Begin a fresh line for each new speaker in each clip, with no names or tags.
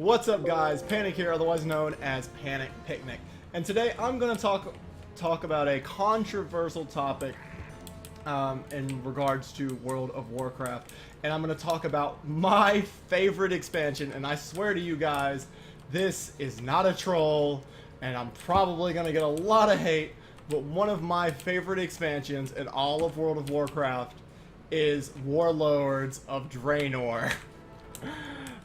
What's up, guys? Panic here, otherwise known as Panic Picnic. And today I'm going to talk about a controversial topic in regards to World of Warcraft. And I'm going to talk about my favorite expansion. And I swear to you guys, this is not a troll, and I'm probably going to get a lot of hate, but one of my favorite expansions in all of World of Warcraft is Warlords of Draenor.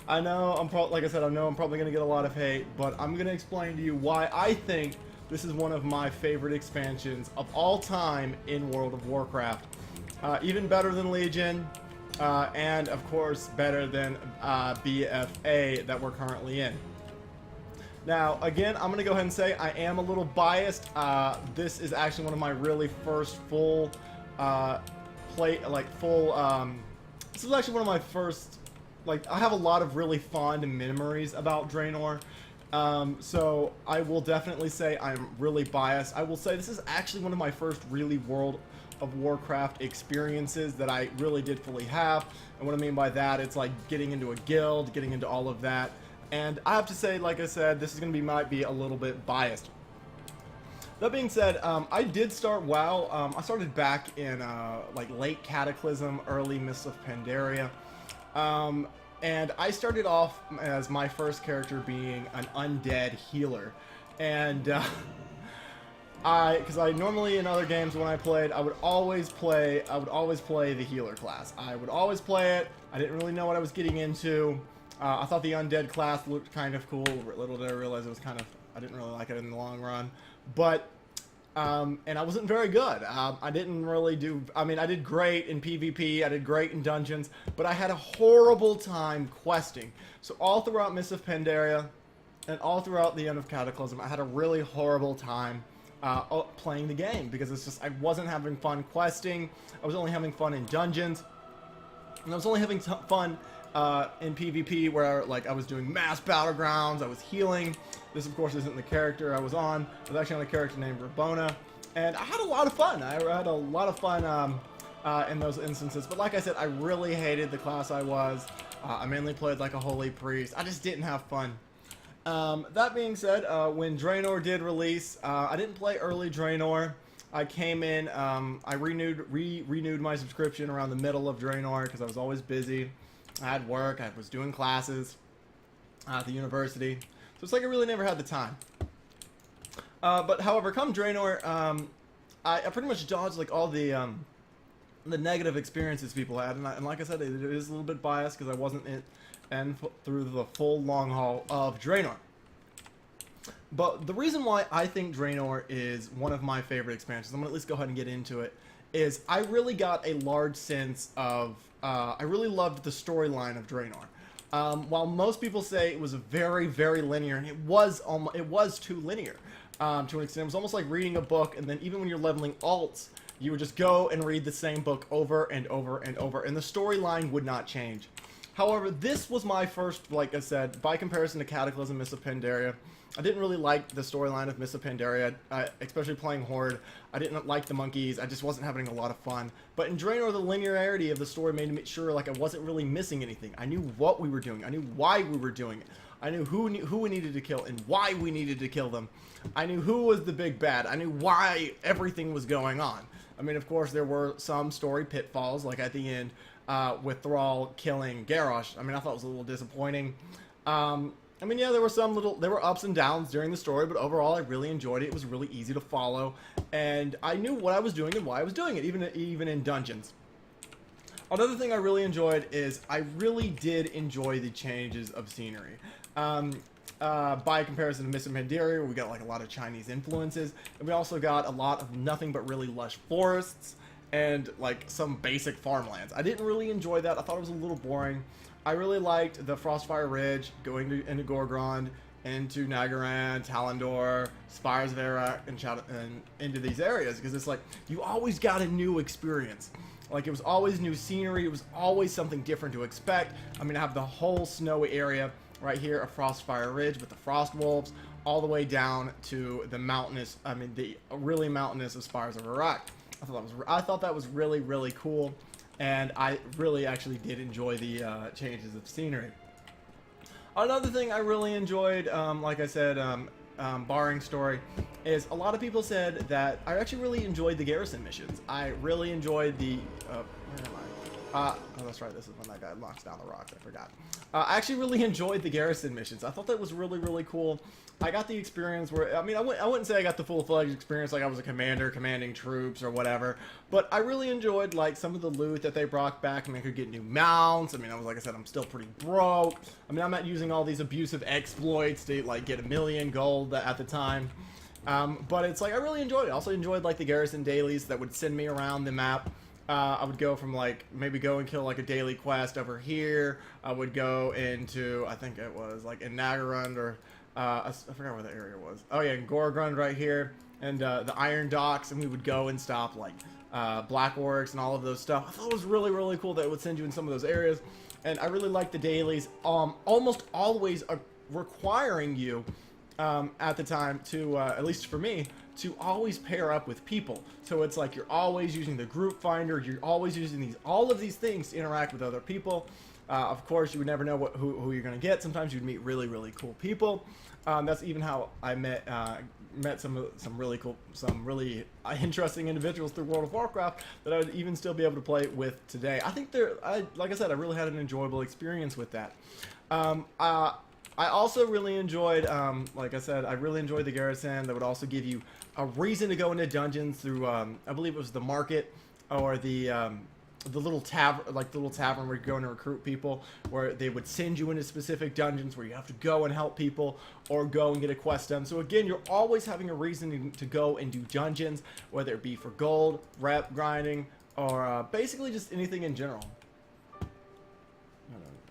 I know like I said, I know I'm probably going to get a lot of hate, but I'm going to explain to you why I think this is one of my favorite expansions of all time in World of Warcraft. Even better than Legion, and of course better than BFA that we're currently in. Now, again, I'm going to go ahead and say I am a little biased. This is actually one of my really first full this is actually one of my first, I have a lot of really fond memories about Draenor. So I will definitely say I'm really biased. I will say this is actually one of my first really World of Warcraft experiences that I really did fully have. And what I mean by that, it's like getting into a guild, getting into all of that. And I have to say, like I said, this is going to might be a little bit biased. That being said, I did start WoW. I started back in late Cataclysm, early Mists of Pandaria. And I started off as my first character being an undead healer. And because I normally in other games when I played, I would always play the healer class. I would always play it. I didn't really know what I was getting into. I thought the undead class looked kind of cool. Little did I realize it was I didn't really like it in the long run. But, and I wasn't very good. I didn't really I did great in PvP, I did great in dungeons, but I had a horrible time questing. So all throughout Mists of Pandaria, and all throughout the end of Cataclysm, I had a really horrible time playing the game, because it's just, I wasn't having fun questing, I was only having fun in dungeons, and I was only having fun in PvP, where I was doing mass battlegrounds, I was healing. This of course isn't the character I was on. I was actually on a character named Rabona, and I had a lot of fun. I had a lot of fun in those instances, but like I said, I really hated the class I was. I mainly played like a holy priest. I just didn't have fun. That being said, when Draenor did release, I didn't play early Draenor. I came in, I renewed my subscription around the middle of Draenor because I was always busy. I had work, I was doing classes at the university, so it's like I really never had the time. But however, come Draenor, I pretty much dodged like all the negative experiences people had, and like I said, it is a little bit biased because I wasn't through the full long haul of Draenor. But the reason why I think Draenor is one of my favorite expansions, I'm going to at least go ahead and get into it, is I really got a large sense of, I really loved the storyline of Draenor. While most people say it was very, very linear, and it was too linear to an extent. It was almost like reading a book, and then even when you're leveling alts, you would just go and read the same book over and over and over, and the storyline would not change. However, this was my first, like I said, by comparison to Cataclysm, Mists of Pandaria, I didn't really like the storyline of Mists of Pandaria, especially playing Horde. I didn't like the monkeys, I just wasn't having a lot of fun. But in Draenor, the linearity of the story made me sure like I wasn't really missing anything. I knew what we were doing, I knew why we were doing it. I knew who we needed to kill and why we needed to kill them. I knew who was the big bad, I knew why everything was going on. I mean, of course, there were some story pitfalls, like at the end, with Thrall killing Garrosh. I mean, I thought it was a little disappointing. I mean, yeah, there were ups and downs during the story, but overall, I really enjoyed it. It was really easy to follow, and I knew what I was doing and why I was doing it, even in dungeons. Another thing I really enjoyed is I really did enjoy the changes of scenery. By comparison to Mists of Pandaria, where we got like a lot of Chinese influences, and we also got a lot of nothing but really lush forests and like some basic farmlands. I didn't really enjoy that. I thought it was a little boring. I really liked the Frostfire Ridge, going into Gorgrond, into Nagaran, Talendor, Spires of Arak, and into these areas, because it's like you always got a new experience. Like, it was always new scenery, it was always something different to expect. I mean, I have the whole snowy area right here of Frostfire Ridge with the Frost Wolves, all the way down to the mountainous, the really mountainous of Spires of Arak. I thought that was really, really cool. And I really actually did enjoy the changes of scenery. Another thing I really enjoyed, like I said, barring story, is a lot of people said that I actually really enjoyed the garrison missions. I really enjoyed the, where am I? Oh, that's right, this is when that guy knocks down the rocks, I forgot. I actually really enjoyed the garrison missions. I thought that was really, really cool. I got the experience where, I mean, I wouldn't say I got the full-fledged experience like I was a commander commanding troops or whatever, but I really enjoyed, like, some of the loot that they brought back. I mean, I could get new mounts. I mean, like I said, I'm still pretty broke. I mean, I'm not using all these abusive exploits to, like, get 1,000,000 gold at the time. But it's like, I really enjoyed it. I also enjoyed, like, the garrison dailies that would send me around the map. I would go from, like, maybe go and kill, like, a daily quest over here. I would go into, I think it was, like, in Nagarund, or, I forgot where the area was. Oh, yeah, in Gorgrund right here, and, the Iron Docks, and we would go and stop, like, Black Orcs and all of those stuff. I thought it was really, really cool that it would send you in some of those areas, and I really liked the dailies, almost always requiring you, at the time to, at least for me, to always pair up with people. So it's like you're always using the group finder, you're always using all of these things to interact with other people. Of course, you would never know who you're going to get. Sometimes you'd meet really, really cool people. That's even how I met some really cool, some really interesting individuals through World of Warcraft that I would even still be able to play with today. I think like I said, I really had an enjoyable experience with that. I also really enjoyed, like I said, I really enjoyed the garrison. That would also give you a reason to go into dungeons through, I believe it was the market, or the little tavern, like the little tavern where you go and recruit people, where they would send you into specific dungeons where you have to go and help people, or go and get a quest done. So again, you're always having a reason to go and do dungeons, whether it be for gold, rep grinding, or basically just anything in general.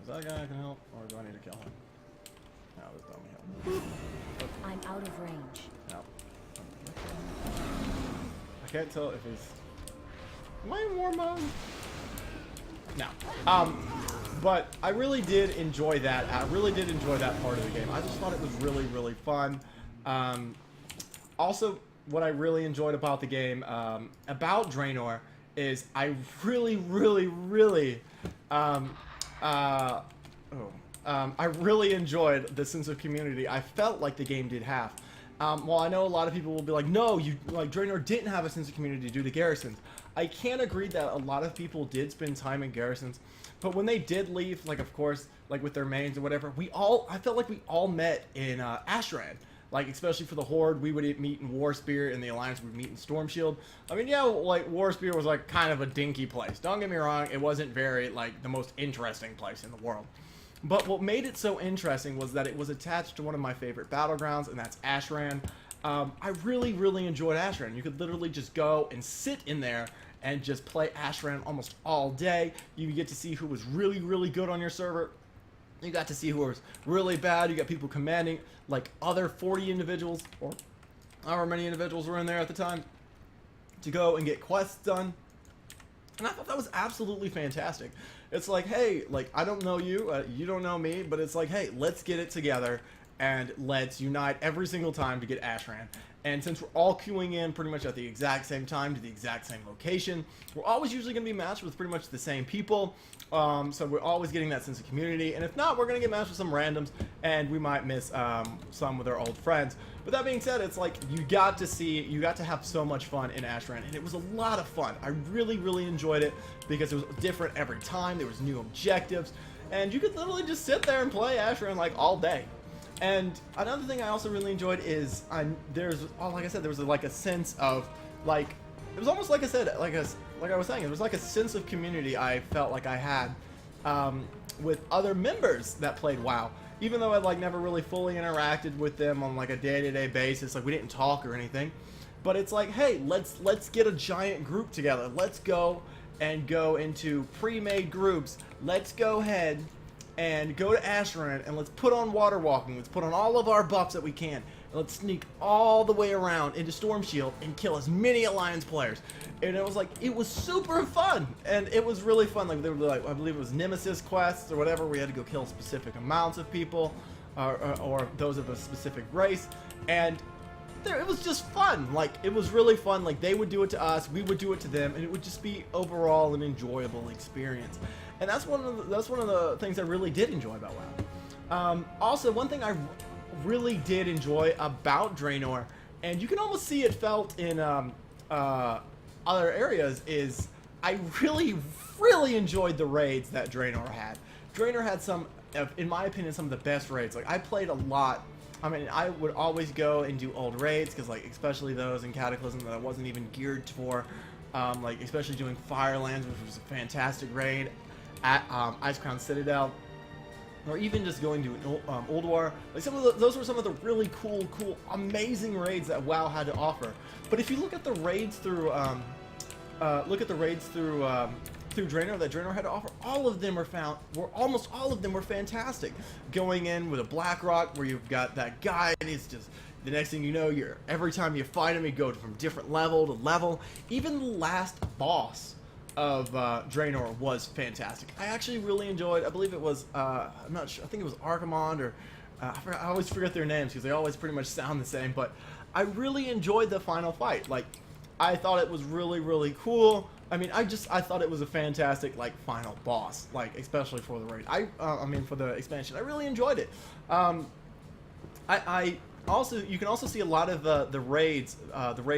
Is that a guy I can help, or do I need to kill him? No, this don't help.
I'm out of range.
No. I can't tell if he's... Am I in war mode? No. But I really did enjoy that. I really did enjoy that part of the game. I just thought it was really, really fun. Also, what I really enjoyed about the game, about Draenor, is I really, really, really... I really enjoyed the sense of community. I felt like the game did have. While I know a lot of people will be like, no, Draenor didn't have a sense of community due to garrisons. I can agree that a lot of people did spend time in garrisons, but when they did leave, like, of course, like with their mains or whatever, I felt like we all met in Ashran. Like, especially for the Horde, we would meet in Warspear, and the Alliance would meet in Stormshield. I mean, yeah, like, Warspear was, like, kind of a dinky place. Don't get me wrong, it wasn't very, like, the most interesting place in the world. But what made it so interesting was that it was attached to one of my favorite battlegrounds, and that's Ashran. I really, really enjoyed Ashran. You could literally just go and sit in there and just play Ashran almost all day. You get to see who was really, really good on your server. You got to see who was really bad. You got people commanding, like, other 40 individuals, or however many individuals were in there at the time, to go and get quests done. And I thought that was absolutely fantastic. It's like, hey, like, I don't know you, you don't know me, but it's like, hey, let's get it together, and let's unite every single time to get Ashran. And since we're all queuing in pretty much at the exact same time to the exact same location, we're always usually going to be matched with pretty much the same people. So we're always getting that sense of community. And if not, we're going to get matched with some randoms, and we might miss some with our old friends. But that being said, it's like you got to have so much fun in Ashran, and it was a lot of fun. I really, really enjoyed it because it was different every time. There was new objectives, and you could literally just sit there and play Ashran like all day. And another thing I also really enjoyed is like I said, there was like a sense of, like, it was almost like I said, like I was saying, it was like a sense of community I felt like I had with other members that played WoW. Even though I'd like never really fully interacted with them on like a day-to-day basis, like we didn't talk or anything. But it's like, hey, let's get a giant group together. Let's go and go into pre-made groups. Let's go ahead and go to Ashran, and let's put on water walking. Let's put on all of our buffs that we can. And let's sneak all the way around into Stormshield and kill as many Alliance players. And it was like, it was super fun, and it was really fun. Like, they were like, I believe it was Nemesis quests or whatever. We had to go kill specific amounts of people, or those of a specific race, and it was just fun. Like, it was really fun. Like, they would do it to us, we would do it to them, and it would just be overall an enjoyable experience. And that's one of the things I really did enjoy about Also, one thing I really did enjoy about Draenor, and you can almost see it felt in other areas, is I really enjoyed the raids that Draenor had. Draenor had some, in my opinion, some of the best raids. Like, I played a lot. I mean, I would always go and do old raids, because, like, especially those in Cataclysm that I wasn't even geared for. Like, especially doing Firelands, which was a fantastic raid, at Icecrown Citadel, or even just going to Old War. Like, those were some of the really cool, amazing raids that WoW had to offer. But if you look at the raids through, through Draenor that Draenor had to offer, almost all of them were fantastic. Going in with a Blackrock, where you've got that guy, and he's just, the next thing you know, every time you fight him, you go from different level to level. Even the last boss of Draenor was fantastic. I actually really enjoyed, I believe it was, I'm not sure, I think it was Archimonde, or, I always forget their names, because they always pretty much sound the same, but I really enjoyed the final fight. Like, I thought it was really cool. I mean, I thought it was a fantastic, like, final boss, like, especially for the raid. I mean, for the expansion, I really enjoyed it. I also, you can also see a lot of the raids,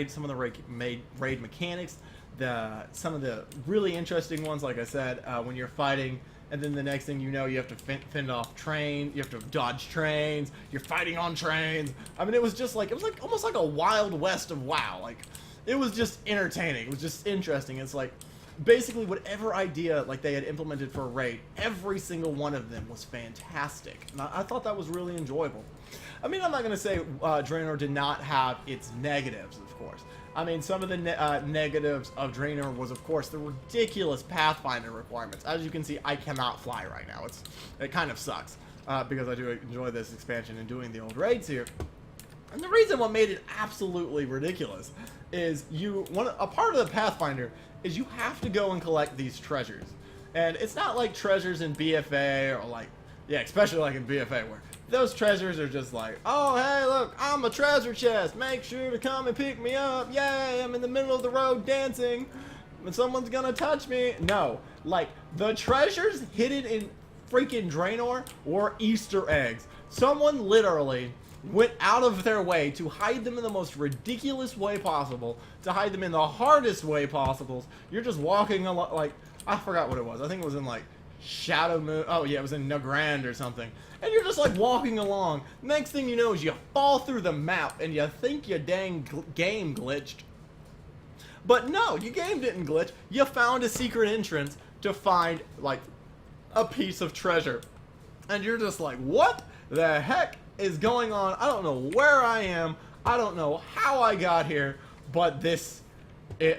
some of the raid mechanics, some of the really interesting ones, like I said, when you're fighting, and then the next thing you know, you have to fend off trains, you have to dodge trains, you're fighting on trains. I mean, it was like almost like a Wild West of WoW. Like, it was just entertaining. It was just interesting. It's like, basically whatever idea like they had implemented for a raid, every single one of them was fantastic. And I thought that was really enjoyable. I mean, I'm not going to say Draenor did not have its negatives, of course. I mean, some of the negatives of Draenor was, of course, the ridiculous Pathfinder requirements. As you can see, I cannot fly right now. It kind of sucks, because I do enjoy this expansion and doing the old raids here. And the reason what made it absolutely ridiculous is a part of the Pathfinder is you have to go and collect these treasures. And it's not like treasures in BFA, or like, yeah, especially like in BFA, where those treasures are just like, oh, hey, look, I'm a treasure chest. Make sure to come and pick me up. Yay, I'm in the middle of the road dancing, and someone's gonna touch me. No, like, the treasures hidden in freaking Draenor were Easter eggs. Someone literally went out of their way to hide them in the most ridiculous way possible, to hide them in the hardest way possible. You're just walking along, like, I forgot what it was. I think it was in, like, Shadow Moon. Oh, yeah, it was in Nagrand or something. And you're just, like, walking along. Next thing you know is you fall through the map, and you think your dang game glitched. But no, your game didn't glitch. You found a secret entrance to find, like, a piece of treasure. And you're just like, what the heck is going on? I don't know where I am. I don't know how I got here. But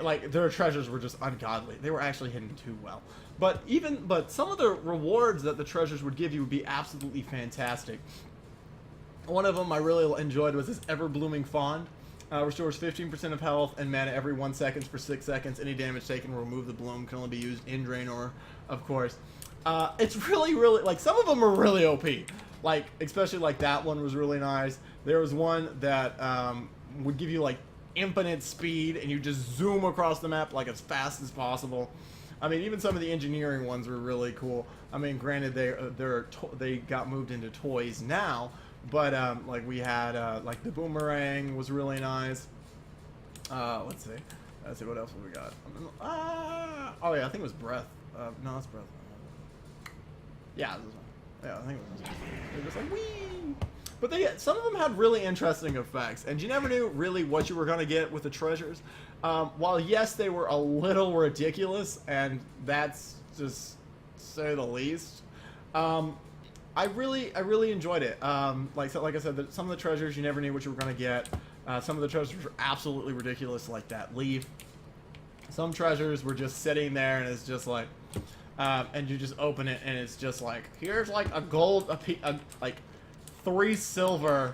like, their treasures were just ungodly. They were actually hidden too well. But some of the rewards that the treasures would give you would be absolutely fantastic. One of them I really enjoyed was this Ever-Blooming Fond. Restores 15% of health and mana every 1 second for 6 seconds. Any damage taken will remove the bloom. Can only be used in Draenor, of course. It's really, like, some of them are really OP. Like, especially, like, that one was really nice. There was one that would give you, like, infinite speed, and you just zoom across the map, like, as fast as possible. I mean, even some of the engineering ones were really cool. I mean, granted, they got moved into toys now, but, like, we had, like, the boomerang was really nice. Let's see, what else have we got? Oh, yeah, I think it was breath. No, that's breath. Yeah, this one. Yeah, I think it was. They're just like, whee! But some of them had really interesting effects, and you never knew really what you were going to get with the treasures. While, yes, they were a little ridiculous, and that's just, say the least, I really enjoyed it. Like I said, some of the treasures you never knew what you were going to get. Some of the treasures were absolutely ridiculous, like that leaf. Some treasures were just sitting there, and it's just like, and you just open it, and it's just like, here's like a gold, like 3 silver,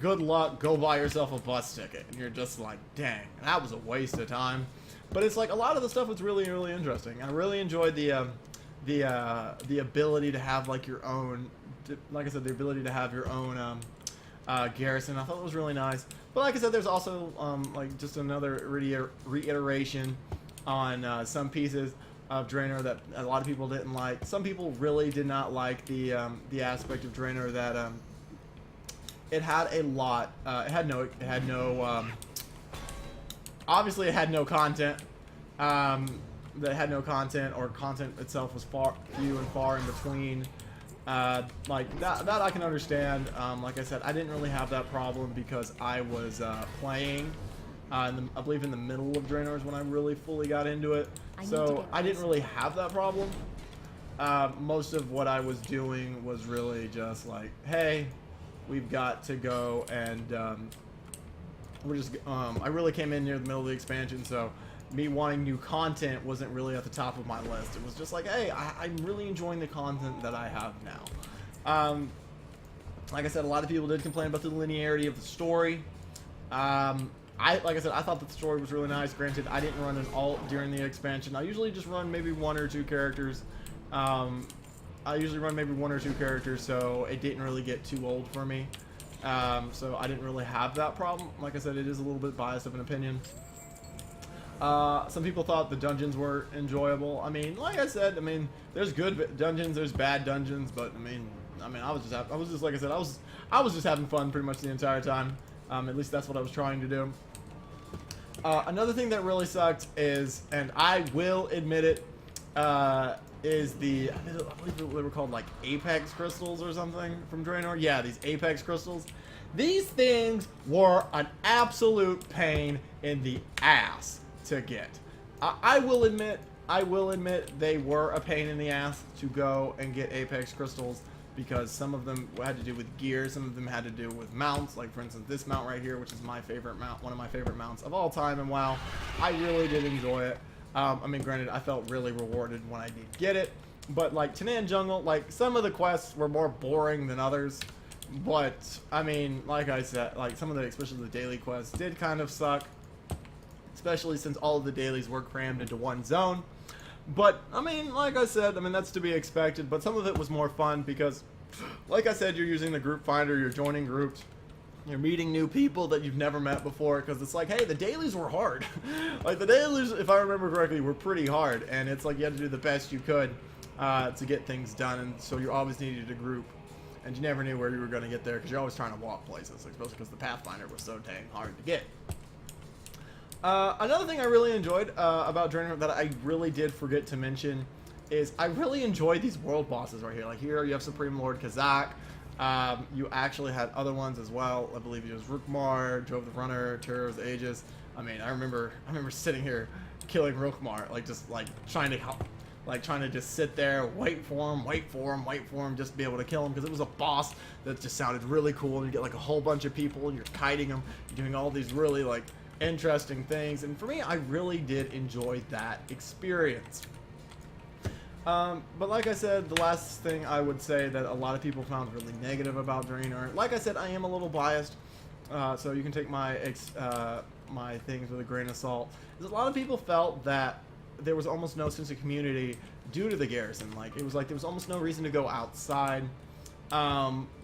good luck, go buy yourself a bus ticket. And you're just like, dang, that was a waste of time. But it's like, a lot of the stuff was really interesting. I really enjoyed the ability to have, like, your own, like I said, the ability to have your own garrison. I thought it was really nice. But like I said, there's also like just another reiteration on some pieces. of Draenor that a lot of people didn't like. Some people really did not like the aspect of Draenor that it had a lot. It had no. Obviously, it had no content. That had no content, or content itself was few and far in between. Like that I can understand. Like I said, I didn't really have that problem because I was playing. I believe in the middle of Draenor is when I really fully got into it. So I didn't really have that problem. Most of what I was doing was really just like, hey, we've got to go and we're just. I really came in near the middle of the expansion, so me wanting new content wasn't really at the top of my list. It was just like, hey, I'm really enjoying the content that I have now. Like I said, a lot of people did complain about the linearity of the story. Like I said, I thought that the story was really nice. Granted, I didn't run an alt during the expansion. I usually just run maybe one or two characters. So it didn't really get too old for me. So I didn't really have that problem. Like I said, it is a little bit biased of an opinion. Some people thought the dungeons were enjoyable. I mean, like I said, I mean, there's good dungeons, there's bad dungeons, but I mean, I was just like I said, I was just having fun pretty much the entire time. At least that's what I was trying to do. Another thing that really sucked is, and I will admit it, is I believe they were called like Apex crystals or something from Draenor. Yeah, these Apex crystals. These things were an absolute pain in the ass to get. I will admit they were a pain in the ass to go and get Apex crystals, because some of them had to do with gear, some of them had to do with mounts, like for instance this mount right here, which is my favorite mount, one of my favorite mounts of all time, and WoW. I really did enjoy it. I mean, granted, I felt really rewarded when I did get it, but like Tanan Jungle, like some of the quests were more boring than others, but I mean, like I said, like some of the, especially the daily quests, did kind of suck, especially since all of the dailies were crammed into one zone. But, I mean, like I said, I mean, that's to be expected, but some of it was more fun because, like I said, you're using the group finder, you're joining groups, you're meeting new people that you've never met before, because it's like, hey, the dailies were hard. Like, the dailies, if I remember correctly, were pretty hard, and it's like you had to do the best you could to get things done, and so you always needed a group, and you never knew where you were going to get there, because you're always trying to walk places, especially because the Pathfinder was so dang hard to get. Another thing I really enjoyed about Draenor that I really did forget to mention is I really enjoyed these world bosses right here. Like here you have Supreme Lord Kazak. You actually had other ones as well. I believe it was Rookmar, Jove the Runner, Terror of the Aegis. I mean, I remember sitting here killing Rookmar, like just like trying to just sit there, wait for him, just to be able to kill him, because it was a boss that just sounded really cool, and you get like a whole bunch of people and you're kiting them, you're doing all these really like interesting things, and for me, I really did enjoy that experience. But like I said, the last thing I would say that a lot of people found really negative about Draenor, like I said, I am a little biased, so you can take my my things with a grain of salt, is a lot of people felt that there was almost no sense of community due to the garrison. Like it was like there was almost no reason to go outside,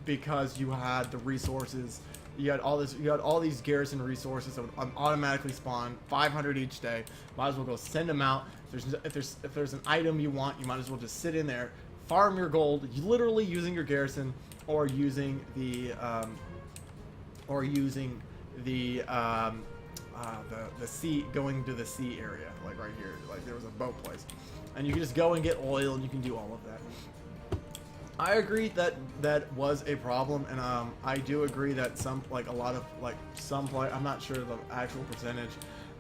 because you had the resources. You had all these garrison resources that would automatically spawn 500 each day. Might as well go send them out. If there's an item you want, you might as well just sit in there, farm your gold, literally using your garrison, or using the sea, going to the sea area, like right here, like there was a boat place, and you can just go and get oil, and you can do all of that. I agree that that was a problem, and I do agree that some play. I'm not sure the actual percentage.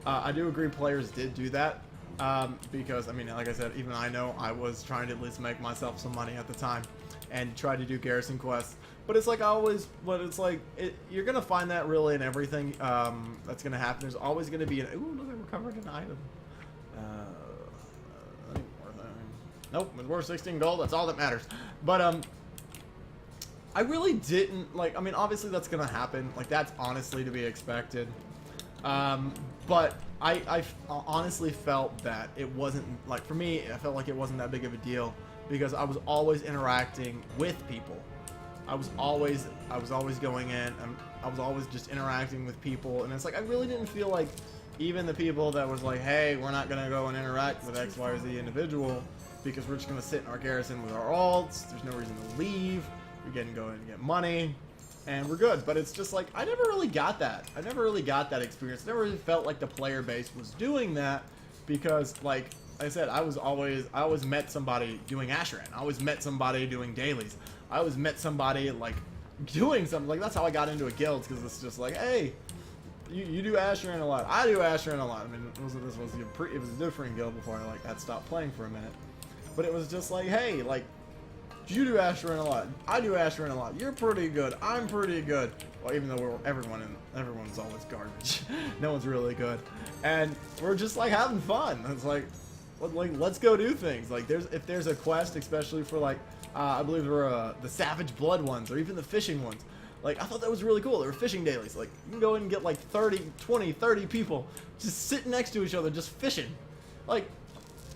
I do agree players did do that, because I mean, like I said, even I know I was trying to at least make myself some money at the time, and try to do garrison quests. But it's like you're gonna find that really in everything that's gonna happen. There's always gonna be ooh, look, I recovered an item. Nope, it's worth 16 gold, that's all that matters. But, I really didn't, like, I mean, obviously that's gonna happen. Like, that's honestly to be expected. But I honestly felt that it wasn't, like, for me, I felt like it wasn't that big of a deal, because I was always interacting with people. I was always going in, and I was always just interacting with people, and it's like, I really didn't feel like even the people that was like, hey, we're not gonna go and interact with X, Y, or Z individual because we're just gonna sit in our garrison with our alts. There's no reason to leave. We can go and get money, and we're good. But it's just like I never really got that. I never really got that experience. I never really felt like the player base was doing that because, like I said, I always met somebody doing Asheran. I always met somebody doing dailies. I always met somebody like doing something. Like that's how I got into a guild, because it's just like, hey, you do Asheran a lot. I do Asheran a lot. I mean, it was a different guild before I like had stopped playing for a minute. But it was just like, hey, like, you do Asheran a lot. I do Asheran a lot. You're pretty good. I'm pretty good. Well, even though everyone's always garbage. No one's really good. And we're just like having fun. It's like let's go do things. Like if there's a quest, especially for like I believe there were the Savage Blood ones or even the fishing ones. Like I thought that was really cool. There were fishing dailies. Like you can go in and get like 30 people just sitting next to each other just fishing. Like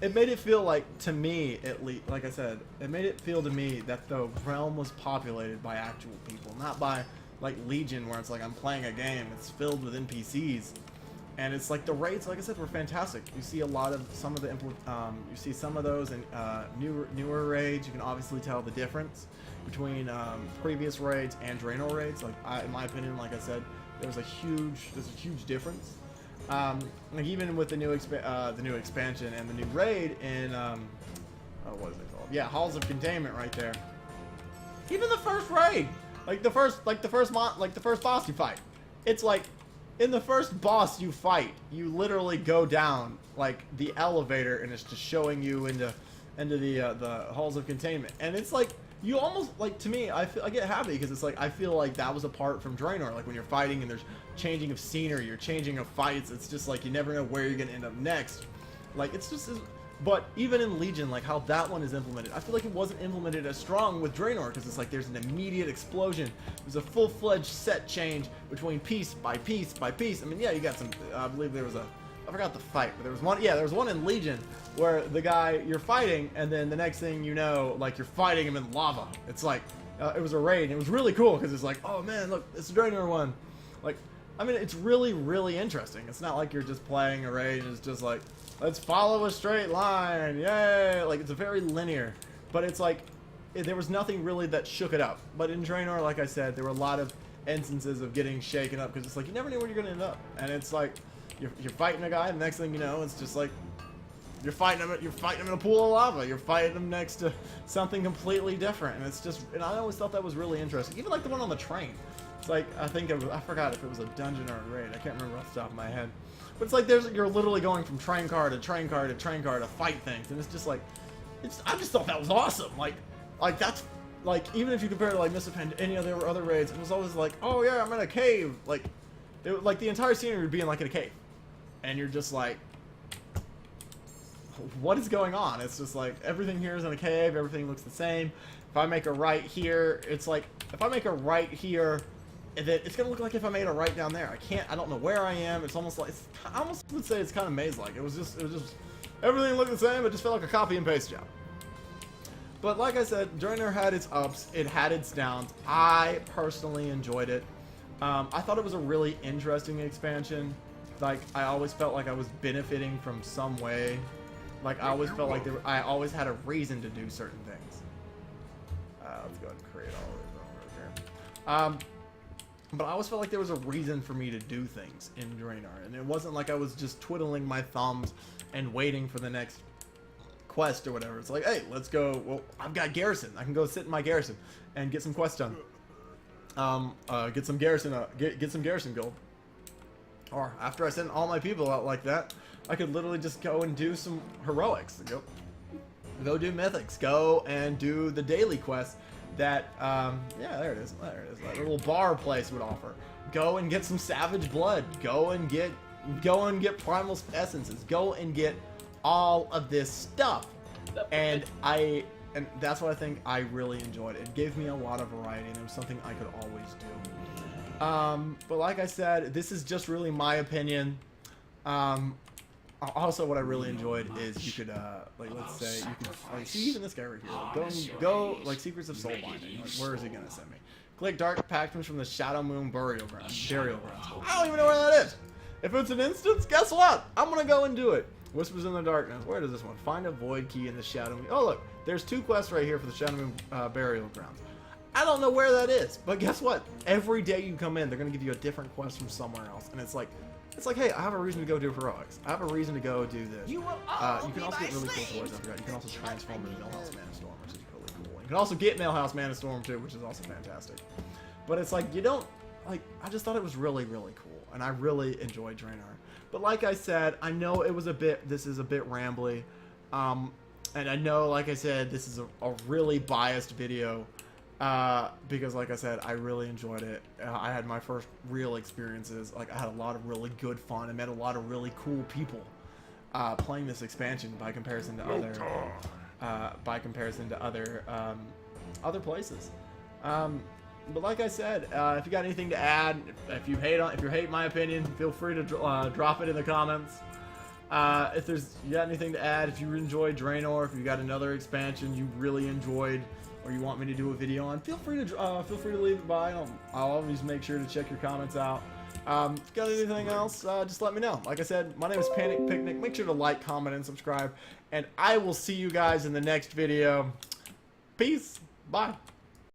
it made it feel like, to me at least, like I said, it made it feel to me that the realm was populated by actual people, not by like Legion, where it's like I'm playing a game. It's filled with NPCs. And it's like the raids, like I said, were fantastic. You see a lot of some of those in newer raids. You can obviously tell the difference between previous raids and Draenor raids. Like in my opinion, like I said, there's a huge difference. Like even with the new expansion and the new raid in what is it called? Yeah, Halls of Containment right there. Even the first raid, like the first boss you fight, it's like. In the first boss you fight, you literally go down like the elevator, and it's just showing you into the halls of containment, and it's like you almost like, to me, I get happy because it's like I feel like that was apart from Draenor. Like when you're fighting and there's changing of scenery, you're changing of fights. It's just like you never know where you're gonna end up next. Like it's just. But even in Legion, like how that one is implemented, I feel like it wasn't implemented as strong with Draenor, because it's like there's an immediate explosion. There's a full-fledged set change between piece by piece by piece. I mean, yeah, you got some, I believe there was I forgot the fight, but there was one, yeah, there was one in Legion where the guy you're fighting, and then the next thing you know, like you're fighting him in lava. It's like, it was a raid, and it was really cool, because it's like, oh man, look, it's a Draenor one. Like, I mean, it's really, really interesting. It's not like you're just playing a raid and it's just like, let's follow a straight line, yay! Like, it's very linear. But it's like, there was nothing really that shook it up. But in Draenor, like I said, there were a lot of instances of getting shaken up, because it's like, you never know where you're going to end up. And it's like, you're fighting a guy, and the next thing you know, it's just like, you're fighting him in a pool of lava. You're fighting him next to something completely different. And it's just, and I always thought that was really interesting. Even like the one on the train. It's like, I forgot if it was a dungeon or a raid. I can't remember off the top of my head. But it's like you're literally going from train car to train car to train car to fight things, and it's just like, I just thought that was awesome. Like that's like, even if you compare it to like Mists of Pandaria, any other raids, it was always like, oh yeah, I'm in a cave. Like, like the entire scenery would be in like in a cave, and you're just like, what is going on? It's just like everything here is in a cave. Everything looks the same. If I make a right here, it's like if I make a right here. It's gonna look like if I made a right down there. I don't know where I am. It's almost like, I almost would say it's kind of maze-like. It was just, everything looked the same. It just felt like a copy and paste job. But like I said, Draenor had its ups. It had its downs. I personally enjoyed it. I thought it was a really interesting expansion. Like, I always felt like I was benefiting from some way. Like, I always felt like I always had a reason to do certain things. Let's go ahead and create all of it. But I always felt like there was a reason for me to do things in Draenor, and it wasn't like I was just twiddling my thumbs and waiting for the next quest or whatever. It's like, hey, let's go. Well, I've got garrison. I can go sit in my garrison and get some quests done. Get some garrison gold. Or after I send all my people out like that, I could literally just go and do some heroics. Go do mythics. Go and do the daily quests that, yeah, there it is, that little bar place would offer. Go and get some Savage Blood. Go and get Primal Essences. Go and get all of this stuff. And that's what I think I really enjoyed. It gave me a lot of variety, and it was something I could always do. But like I said, this is just really my opinion. Also, what I really enjoyed is you could, like, let's say you could, like, see even this guy right here. Go, like, Secrets of Soul Binding. Like, where is he gonna send me? Click Dark Pactions from the Shadow Moon Burial Grounds. I don't even know where that is. If it's an instance, guess what? I'm gonna go and do it. Whispers in the Darkness. Where does this one? Find a void key in the Shadow Moon. Oh, look. There's 2 quests right here for the Shadow Moon burial grounds. I don't know where that is, but guess what? Every day you come in, they're going to give you a different quest from somewhere else. And it's like, hey, I have a reason to go do heroics. I have a reason to go do this. You can also get really cool toys. I forgot. You can also transform into Millhouse Mana Storm, which is really cool. You can also get Millhouse Mana Storm, too, which is also fantastic. But it's like, you don't, like, I just thought it was really, really cool. And I really enjoyed Draenor. But like I said, I know it was this is a bit rambly. And I know, like I said, this is a really biased video. Because like I said, I really enjoyed it. I had my first real experiences. Like, I had a lot of really good fun. I met a lot of really cool people playing this expansion by comparison to other places. But like I said, if you got anything to add, if you hate my opinion, feel free to drop it in the comments. If you got anything to add, if you enjoyed Draenor, if you got another expansion you really enjoyed, or you want me to do a video on, feel free to leave it by. I'll always make sure to check your comments out. If you got anything else, just let me know. Like I said, my name is Panic Picnic. Make sure to like, comment, and subscribe, and I will see you guys in the next video. Peace. Bye.